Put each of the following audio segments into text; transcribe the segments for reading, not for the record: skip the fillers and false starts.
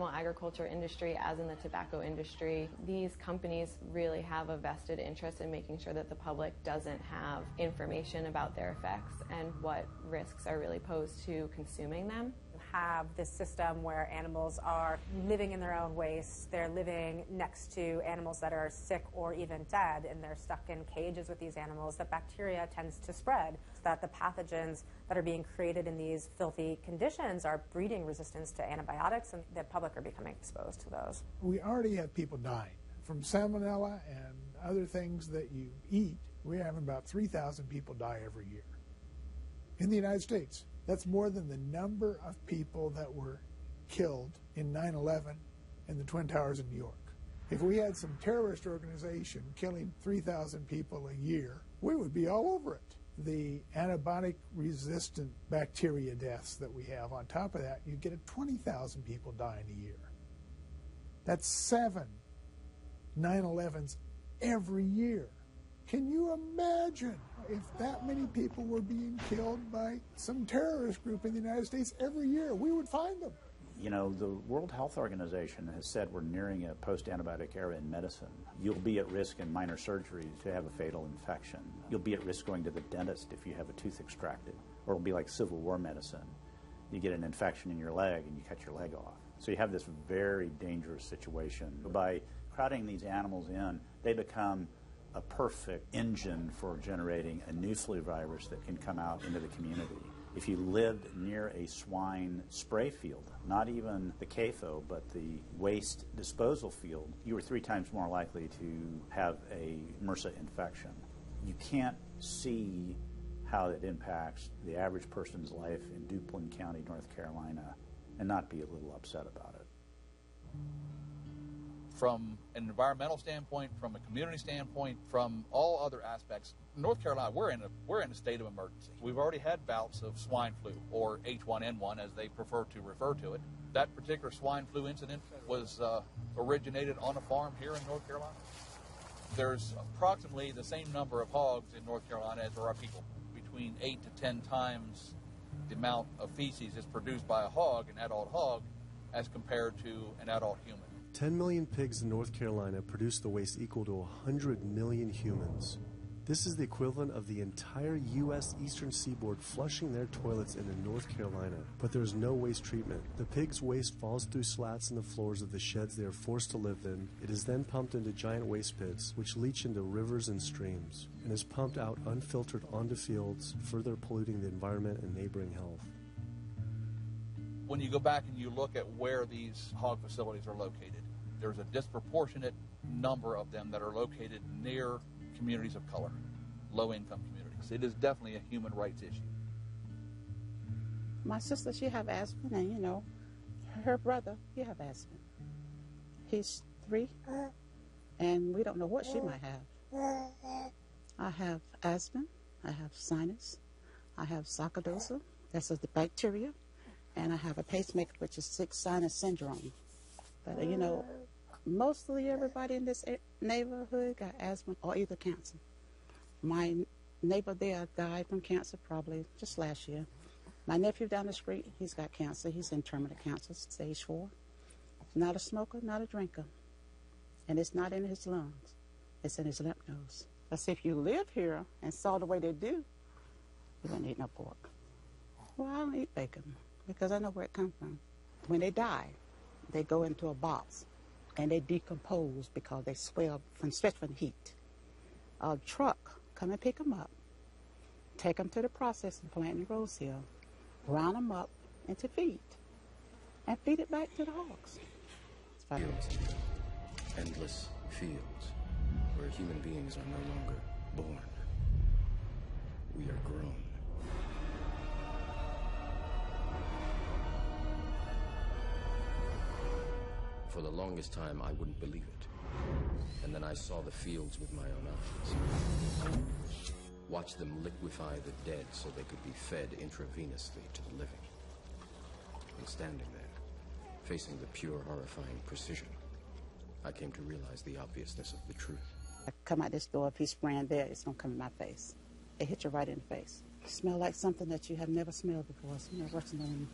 Agriculture industry, as in the tobacco industry, these companies really have a vested interest in making sure that the public doesn't have information about their effects and what risks are really posed to consuming them. Have this system where animals are living in their own waste. They're living next to animals that are sick or even dead, and they're stuck in cages with these animals. The bacteria tends to spread, so that the pathogens that are being created in these filthy conditions are breeding resistance to antibiotics, and the public are becoming exposed to those. We already have people dying from salmonella and other things that you eat. We have about 3,000 people die every year in the United States. That's more than the number of people that were killed in 9/11 and the Twin Towers in New York. If we had some terrorist organization killing 3,000 people a year, we would be all over it. The antibiotic-resistant bacteria deaths that we have, on top of that, you get 20,000 people dying a year. That's 7 9/11s every year. Can you imagine if that many people were being killed by some terrorist group in the United States every year? We would find them. You know, the World Health Organization has said we're nearing a post-antibiotic era in medicine. You'll be at risk in minor surgery to have a fatal infection. You'll be at risk going to the dentist if you have a tooth extracted. Or it'll be like Civil War medicine. You get an infection in your leg and you cut your leg off. So you have this very dangerous situation. By crowding these animals in, they become a perfect engine for generating a new flu virus that can come out into the community. If you lived near a swine spray field, not even the CAFO, but the waste disposal field, you were 3 times more likely to have a MRSA infection. You can't see how it impacts the average person's life in Duplin County, North Carolina, and not be a little upset about it. From an environmental standpoint, from a community standpoint, from all other aspects, North Carolina, we're in a state of emergency. We've already had bouts of swine flu, or H1N1 as they prefer to refer to it. That particular swine flu incident was originated on a farm here in North Carolina. There's approximately the same number of hogs in North Carolina as there are people. Between 8 to 10 times the amount of feces is produced by a hog, an adult hog, as compared to an adult human. 10 million pigs in North Carolina produce the waste equal to 100 million humans. This is the equivalent of the entire U.S. eastern seaboard flushing their toilets into North Carolina. But there is no waste treatment. The pigs' waste falls through slats in the floors of the sheds they are forced to live in. It is then pumped into giant waste pits, which leach into rivers and streams, and is pumped out unfiltered onto fields, further polluting the environment and neighboring health. When you go back and you look at where these hog facilities are located, there's a disproportionate number of them that are located near communities of color, low-income communities. It is definitely a human rights issue. My sister, she have asthma, and you know, her brother, he have asthma. He's 3, and we don't know what she might have. I have asthma, I have sinus, I have sarcoidosis, that's the bacteria, and I have a pacemaker, which is 6 sinus syndrome. But you know, mostly everybody in this neighborhood got asthma or either cancer. My neighbor there died from cancer probably just last year. My nephew down the street, he's got cancer. He's in terminal cancer, stage 4. Not a smoker, not a drinker. And it's not in his lungs. It's in his lymph nodes. But see, if you live here and saw the way they do, you wouldn't eat no pork. Well, I don't eat bacon because I know where it comes from. When they die, they go into a box and they decompose because they swell from heat. A truck come and pick them up, take them to the processing plant in Rose Hill, round them up into feed, and feed it back to the hogs. Fields, endless fields, where human beings are no longer born. We are grown. For the longest time, I wouldn't believe it. And then I saw the fields with my own eyes. Watched them liquefy the dead so they could be fed intravenously to the living. And standing there, facing the pure, horrifying precision, I came to realize the obviousness of the truth. I come out this door, if he's spraying there, it's going to come in my face. It hit you right in the face. You smell like something that you have never smelled before. It smells worse than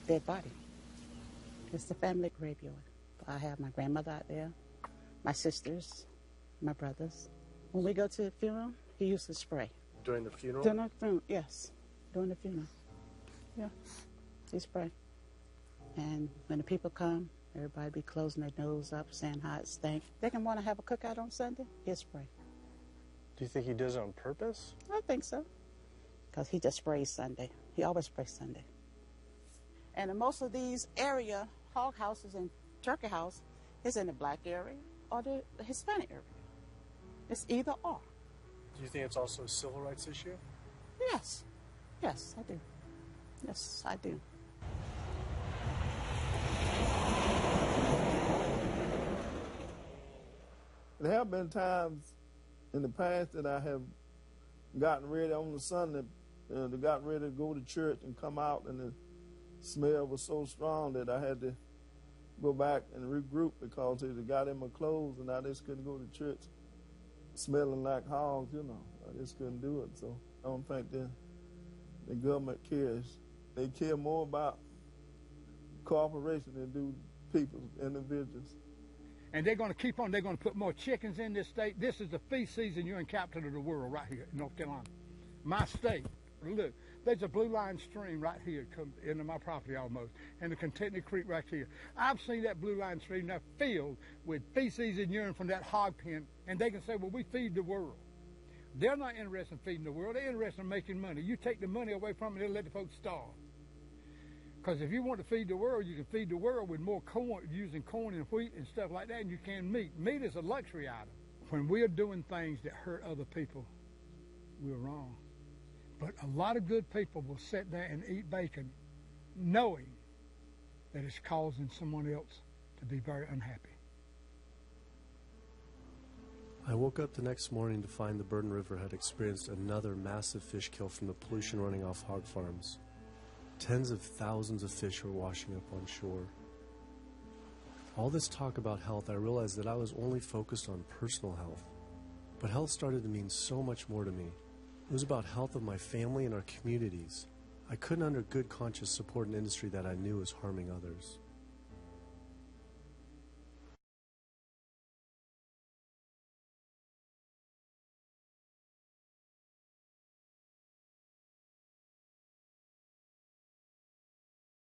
a dead body. It's the family graveyard. I have my grandmother out there, my sisters, my brothers. When we go to the funeral, he used to spray. During the funeral? During the funeral, yes. During the funeral. Yeah, he spray. And when the people come, everybody be closing their nose up, saying how it stank. They can want to have a cookout on Sunday, he'll spray. Do you think he does it on purpose? I think so. Because he just sprays Sunday. He always sprays Sunday. And in most of these area, hog houses and turkey house is in the black area or the Hispanic area. It's either or. Do you think it's also a civil rights issue? Yes. Yes, I do. Yes, I do. There have been times in the past that I have gotten ready on the Sunday, got ready to go to church and come out, and the smell was so strong that I had to go back and regroup because it got in my clothes and I just couldn't go to church smelling like hogs, you know. I just couldn't do it. So I don't think the government cares. They care more about cooperation than do people, individuals. And they're going to keep on. They're going to put more chickens in this state. This is the feast season. You're in capital of the world right here in North Carolina. My state. Look, there's a blue line stream right here come into my property almost, and the Contentney Creek right here. I've seen that blue line stream now filled with feces and urine from that hog pen, and they can say, well, we feed the world. They're not interested in feeding the world. They're interested in making money. You take the money away from them, they'll let the folks starve. Because if you want to feed the world, you can feed the world with more corn, using corn and wheat and stuff like that, and you can meat. Meat is a luxury item. When we're doing things that hurt other people, we're wrong. But a lot of good people will sit there and eat bacon knowing that it's causing someone else to be very unhappy. I woke up the next morning to find the Burden River had experienced another massive fish kill from the pollution running off hog farms. Tens of thousands of fish were washing up on shore. All this talk about health, I realized that I was only focused on personal health. But health started to mean so much more to me. It was about health of my family and our communities. I couldn't under good conscience support an industry that I knew was harming others.